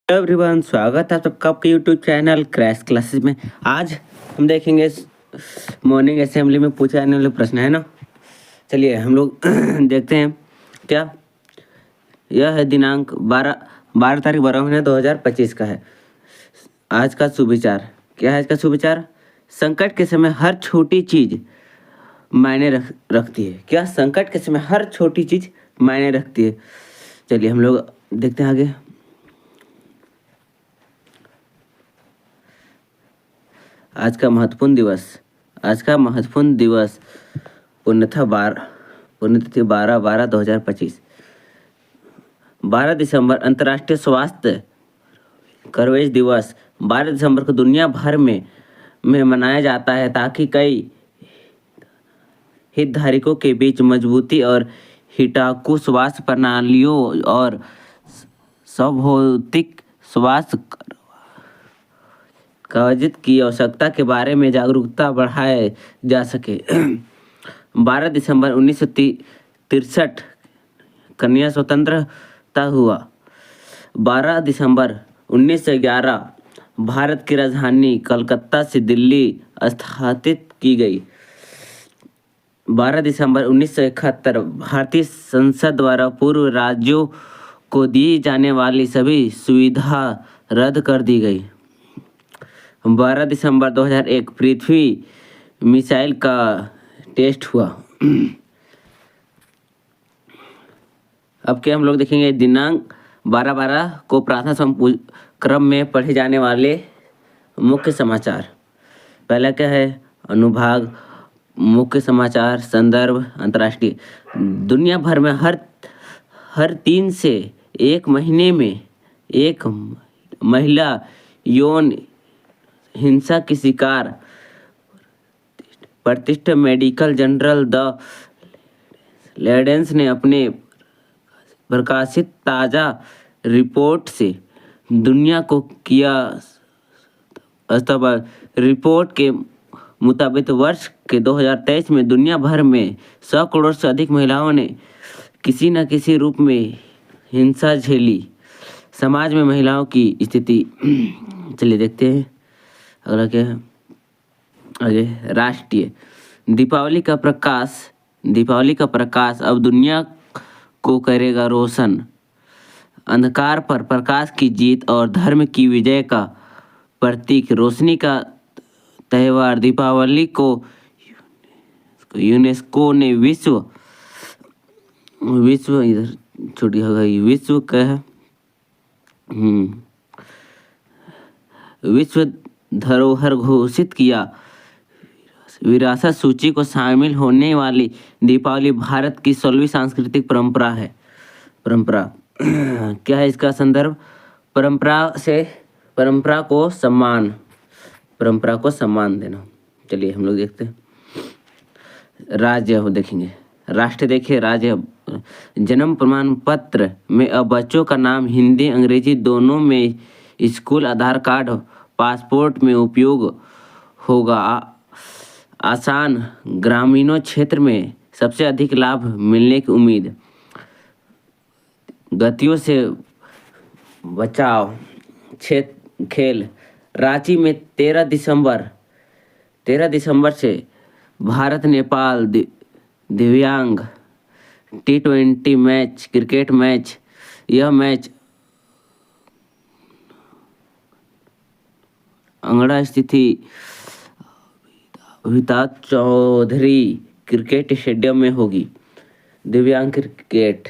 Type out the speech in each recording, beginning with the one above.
Hello everyone, स्वागत है सबका आपके यूट्यूब चैनल क्रैश क्लासेस में। आज हम देखेंगे मॉर्निंग असेंबली में पूछे जाने वाले प्रश्न है ना। चलिए हम लोग देखते हैं क्या। यह है दिनांक 12 तारीख 12 महीने 2025 का है। आज का सुविचार क्या है? आज का सुविचार, संकट के समय हर छोटी चीज मायने रखती है। क्या? संकट के समय हर छोटी चीज मायने रखती है। चलिए हम लोग देखते हैं आगे। आज का महत्वपूर्ण दिवस पुण्यतिथि 12/12/2025। 12 दिसंबर अंतर्राष्ट्रीय स्वास्थ्य कवरेज दिवस 12 दिसंबर को दुनिया भर में मनाया जाता है ताकि कई हितधारकों के बीच मजबूती और हिताकू स्वास्थ्य प्रणालियों और सार्वभौमिक स्वास्थ्य कवरेज की आवश्यकता के बारे में जागरूकता बढ़ाए जा सके। 12 दिसंबर 1963 कन्या स्वतंत्रता हुआ। 12 दिसंबर 1911 भारत की राजधानी कलकत्ता से दिल्ली स्थापित की गई। 12 दिसंबर 1971 भारतीय संसद द्वारा पूर्व राज्यों को दी जाने वाली सभी सुविधा रद्द कर दी गई। 12 दिसंबर 2001 पृथ्वी मिसाइल का टेस्ट हुआ। अब क्या हम लोग देखेंगे दिनांक 12/12 को प्रार्थना क्रम में पढ़े जाने वाले मुख्य समाचार। पहला क्या है? अनुभाग मुख्य समाचार संदर्भ अंतर्राष्ट्रीय। दुनिया भर में हर 3 से 1 महीने में एक महिला यौन हिंसा की शिकार। प्रतिष्ठित मेडिकल जर्नल द लेंसेट ने अपने प्रकाशित ताज़ा रिपोर्ट से दुनिया को किया स्तब्ध। रिपोर्ट के मुताबिक वर्ष के 2023 में दुनिया भर में 100 करोड़ से अधिक महिलाओं ने किसी न किसी रूप में हिंसा झेली। समाज में महिलाओं की स्थिति। चलिए देखते हैं अगला क्या है। आगे राष्ट्रीय दीपावली का प्रकाश अब दुनिया को करेगा रोशन। अंधकार पर प्रकाश की जीत और धर्म की विजय का प्रतीक रोशनी का त्यौहार दीपावली को यूनेस्को ने विश्व इधर छोटी हो गई विश्व का विश्व धरोहर घोषित किया। विरासत सूची को शामिल होने वाली दीपावली भारत की 16वीं सांस्कृतिक परंपरा क्या है? इसका संदर्भ परंपरा को सम्मान देना। चलिए हम लोग देखते हैं राज्य देखेंगे। राष्ट्र देखिए राज्य। जन्म प्रमाण पत्र में अब बच्चों का नाम हिंदी अंग्रेजी दोनों में स्कूल आधार कार्ड पासपोर्ट में उपयोग होगा। आसान ग्रामीणों क्षेत्र में सबसे अधिक लाभ मिलने की उम्मीद। गतियों से बचाव क्षेत्र खेल। रांची में 13 दिसंबर से भारत नेपाल दिव्यांग T20 मैच क्रिकेट मैच। यह मैच अंगड़ा स्थित अमिताभ चौधरी क्रिकेट स्टेडियम में होगी। दिव्यांग क्रिकेट।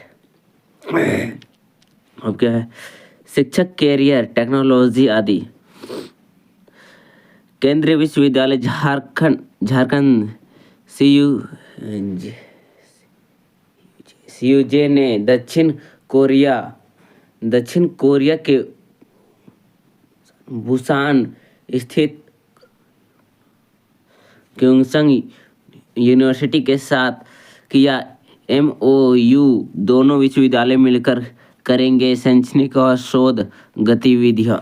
अब क्या है? शिक्षक कैरियर टेक्नोलॉजी आदि। केंद्रीय विश्वविद्यालय झारखंड CUJ ने दक्षिण कोरिया के बुसान स्थित क्योंगसंग यूनिवर्सिटी के साथ किया MOU। दोनों विश्वविद्यालय मिलकर करेंगे शैक्षणिक और शोध गतिविधियां।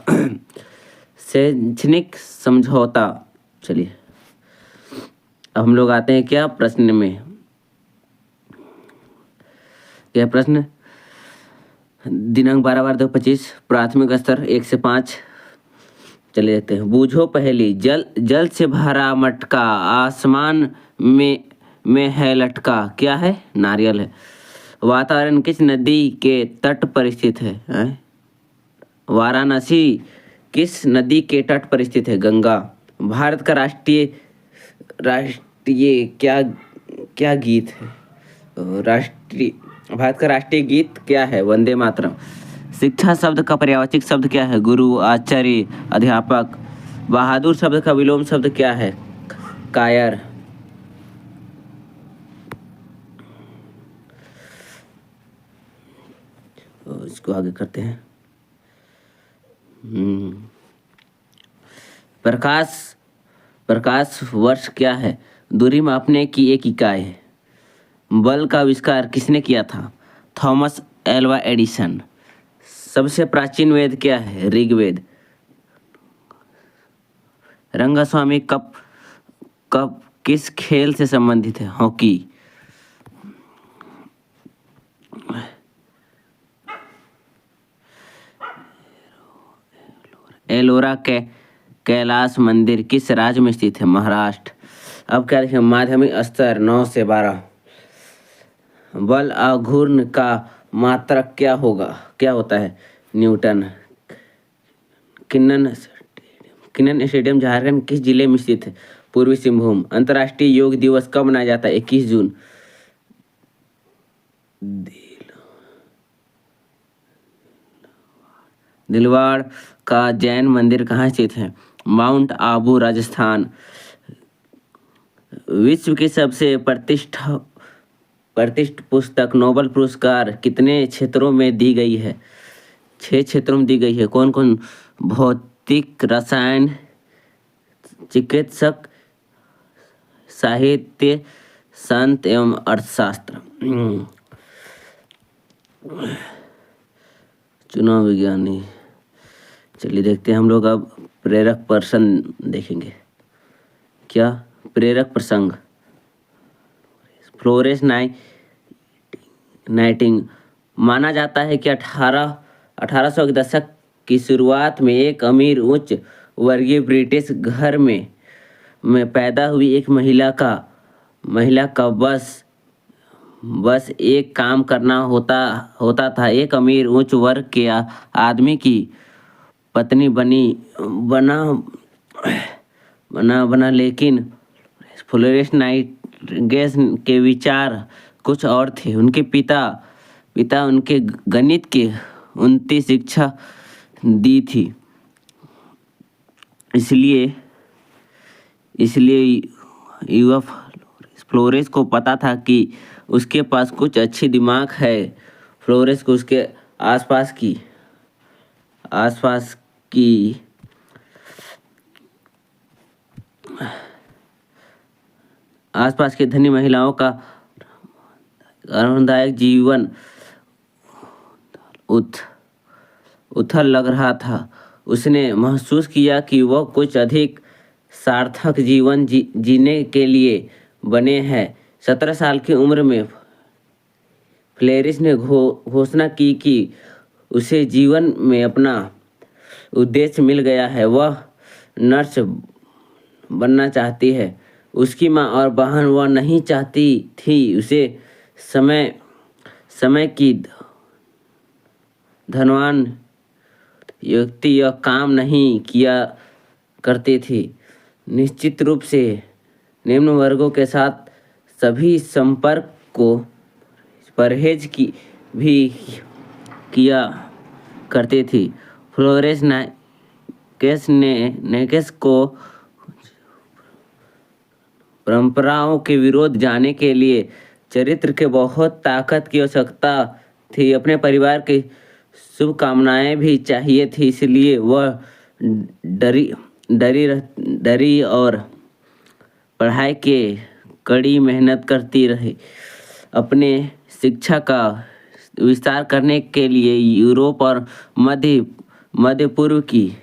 शैक्षणिक समझौता। चलिए अब हम लोग आते हैं क्या प्रश्न में। क्या प्रश्न? दिनांक 12/12/2025। प्राथमिक स्तर 1 से 5। चले जाते हैं। बूझो पहेली। जल जल से भरा मटका, आसमान में है लटका, क्या है? नारियल है। वातावरण किस नदी के तट पर स्थित है? हैं? वाराणसी किस नदी के तट पर स्थित है? गंगा। भारत का राष्ट्रीय क्या क्या गीत है? राष्ट्रीय भारत का राष्ट्रीय गीत क्या है? वंदे मातरम। शिक्षा शब्द का पर्यायवाची शब्द क्या है? गुरु, आचार्य, अध्यापक। बहादुर शब्द का विलोम शब्द क्या है? कायर। तो इसको आगे करते हैं। प्रकाश प्रकाश वर्ष क्या है? दूरी मापने की एक इकाई है। बल का आविष्कार किसने किया था? Thomas Alva Edison. सबसे प्राचीन वेद क्या है? ऋग्वेद। रंगस्वामी कप कप किस खेल से संबंधित है? हॉकी। एलोरा के कैलाश मंदिर किस राज्य में स्थित है? महाराष्ट्र। अब क्या देखें? माध्यमिक स्तर 9 से 12। बल आघूर्ण का मात्रक क्या होता है? न्यूटन। किन्नन स्टेडियम झारखंड किस जिले में स्थित है? पूर्वी सिंहभूम। अंतर्राष्ट्रीय योग दिवस कब मनाया जाता है? 21 जून। दिलवाड़ का जैन मंदिर कहाँ स्थित है? माउंट आबू, राजस्थान। विश्व की सबसे प्रतिष्ठित पुस्तक नोबेल पुरस्कार कितने क्षेत्रों में दी गई है? 6 क्षेत्रों में दी गई है। कौन कौन? भौतिक, रसायन, चिकित्सक, साहित्य, संत एवं अर्थशास्त्र। चुनाव विज्ञानी। चलिए देखते हैं हम लोग अब प्रेरक प्रसंग देखेंगे। क्या? प्रेरक प्रसंग। फ्लोरेंस नाइटिंग माना जाता है कि 1800 के दशक की शुरुआत में एक अमीर उच्च वर्गीय ब्रिटिश घर में पैदा हुई एक महिला का बस एक काम करना होता था। एक अमीर उच्च वर्ग के आदमी की पत्नी बना, लेकिन फ्लोरेंस नाइटिंगेल के विचार कुछ और थे। उनके पिता उनके गणित की उन्नति शिक्षा दी थी। इसलिए युवा फ्लोरेंस को पता था कि उसके पास कुछ अच्छी दिमाग है। फ्लोरेंस को उसके आसपास की धनी महिलाओं का आरामदायक जीवन उथल लग रहा था। उसने महसूस किया कि वह कुछ अधिक सार्थक जीवन जीने के लिए बने हैं। 17 साल की उम्र में फ्लोरेंस ने घोषणा की कि उसे जीवन में अपना उद्देश्य मिल गया है। वह नर्स बनना चाहती है। उसकी माँ और बहन वह नहीं चाहती थी। उसे समय की धनवान व्यक्ति यह काम नहीं किया करती थी। निश्चित रूप से निम्न वर्गों के साथ सभी संपर्क को परहेज की भी किया करती थी। फ्लोरेंस नाइटिंगेल को परंपराओं के विरुद्ध जाने के लिए चरित्र के बहुत ताकत की आवश्यकता थी। अपने परिवार की शुभकामनाएं भी चाहिए थी। इसलिए वह डरी और पढ़ाई के कड़ी मेहनत करती रही। अपने शिक्षा का विस्तार करने के लिए यूरोप और मध्य पूर्व की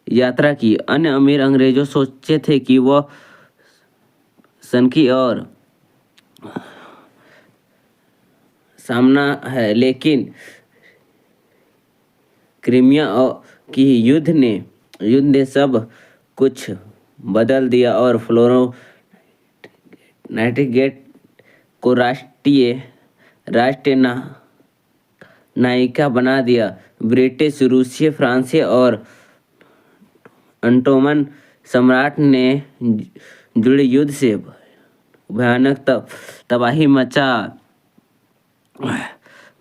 यात्रा की। अन्य अमीर अंग्रेजों सोचे थे कि वह सनकी और सामना है, लेकिन क्रीमिया की युद्ध ने सब कुछ बदल दिया और फ्लोरो नाइटिंगेल को राष्ट्रीय नायिका बना दिया। ब्रिटिश, रूसी, फ्रांसीसी और अंटोमन सम्राट ने जुड़े युद्ध से भयानक तबाही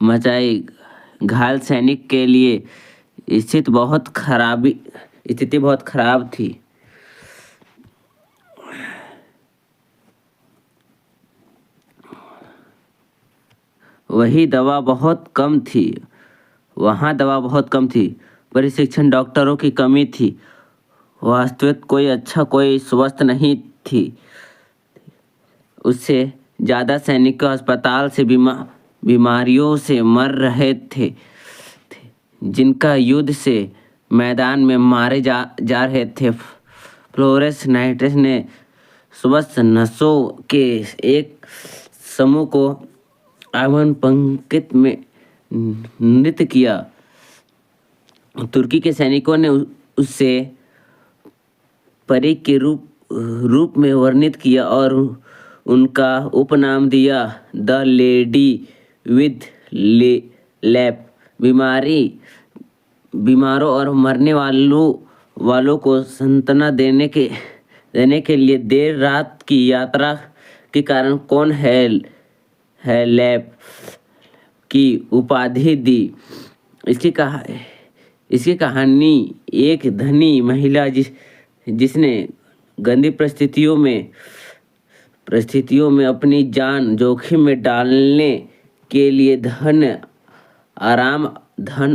मचाई। घायल सैनिक के लिए स्थिति बहुत खराब थी। वहाँ दवा बहुत कम थी। प्रशिक्षण डॉक्टरों की कमी थी। वास्तविक कोई स्वस्थ नहीं थी। उससे ज़्यादा सैनिक अस्पताल से बीमारियों से मर रहे थे, जिनका युद्ध से मैदान में मारे जा रहे थे। फ्लोरेंस नाइटिंगेल ने स्वस्थ नर्सों के एक समूह को आगमन पंक्ति में नृत्य किया। तुर्की के सैनिकों ने उसे परी के रूप में वर्णित किया और उनका उपनाम दिया द लेडी विद लैप। बीमारों और मरने वालों को सांत्वना देने के लिए देर रात की यात्रा के कारण कौन है लैप की उपाधि दी। इसकी कहानी एक धनी महिला जिसने गंदी परिस्थितियों में अपनी जान जोखिम में डालने के लिए धन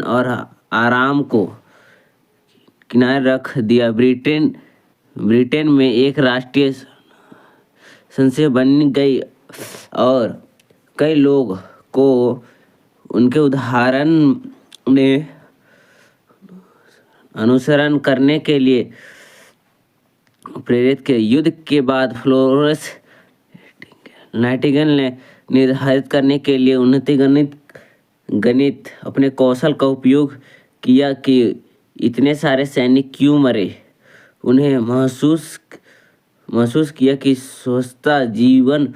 और आराम को किनारे रख दिया। ब्रिटेन में एक राष्ट्रीय संशय बन गई और कई लोग को उनके उदाहरण ने अनुसरण करने के लिए प्रेरित किया। युद्ध के बाद फ्लोरेंस नाइटिंगेल ने निर्धारित करने के लिए उन्नत गणित अपने कौशल का उपयोग किया कि इतने सारे सैनिक क्यों मरे। उन्हें महसूस किया कि स्वच्छता जीवन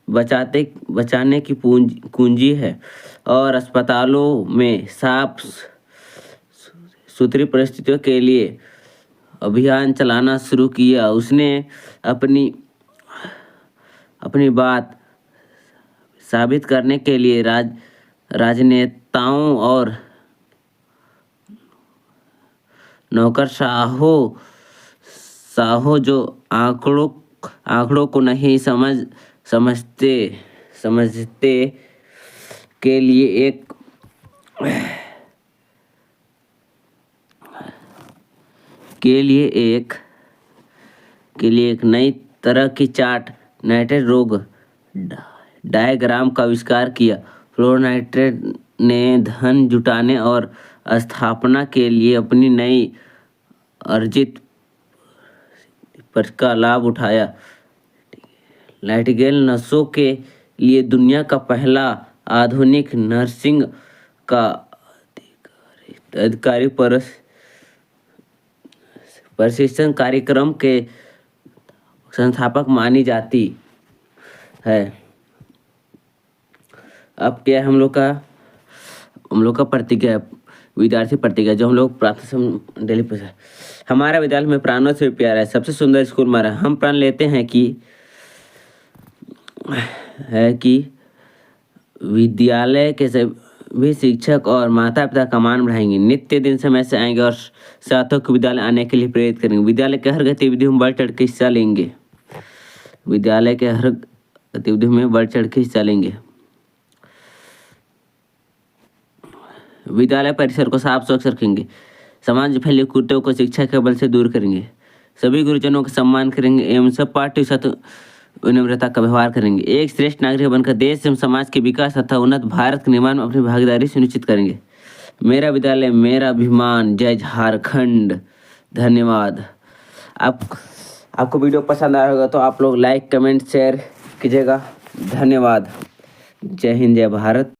बचाने की कुंजी है और अस्पतालों में साफ सुथरी परिस्थितियों के लिए अभियान चलाना शुरू किया। उसने अपनी बात साबित करने के लिए राजनेताओं और नौकरशाहों जो आंकड़ों को नहीं समझते के लिए एक नई तरह की चार्ट नाइट्रेट रोग डायग्राम का आविष्कार किया। फ्लोरेंस नाइटिंगेल ने धन जुटाने और स्थापना के लिए अपनी नई अर्जित पर का लाभ उठाया। नाइटिंगेल नर्सों के लिए दुनिया का पहला आधुनिक नर्सिंग का अधिकारी प्रशिक्षण कार्यक्रम के संस्थापक मानी जाती है। अब क्या हम लोग का प्रतिज्ञा, विद्यार्थी प्रतिज्ञा जो हम लोग प्रातः डेली पर हमारा विद्यालय में प्राणों से प्यारा है, सबसे सुंदर स्कूल हमारा। हम प्रण लेते हैं कि विद्यालय के सभी शिक्षक और माता पिता का मान बढ़ाएंगे, नित्य दिन समय से आएंगे और छात्रों को विद्यालय आने के लिए प्रेरित करेंगे। विद्यालय के हर गतिविधि में बढ़ चढ़ के हिस्सा लेंगे। विद्यालय परिसर को साफ स्वच्छ रखेंगे। समाज में फैले कुरीतियों को शिक्षा के बल से दूर करेंगे। सभी गुरुजनों का सम्मान करेंगे एवं सब पाठ्य साथ विनम्रता का व्यवहार करेंगे। एक श्रेष्ठ नागरिक बनकर देश एवं समाज के विकास तथा उन्नत भारत के निर्माण में अपनी भागीदारी सुनिश्चित करेंगे। मेरा विद्यालय मेरा अभिमान। जय झारखंड। धन्यवाद। आपको वीडियो पसंद आया होगा तो आप लोग लाइक कमेंट शेयर कीजिएगा। धन्यवाद। जय हिंद जय भारत।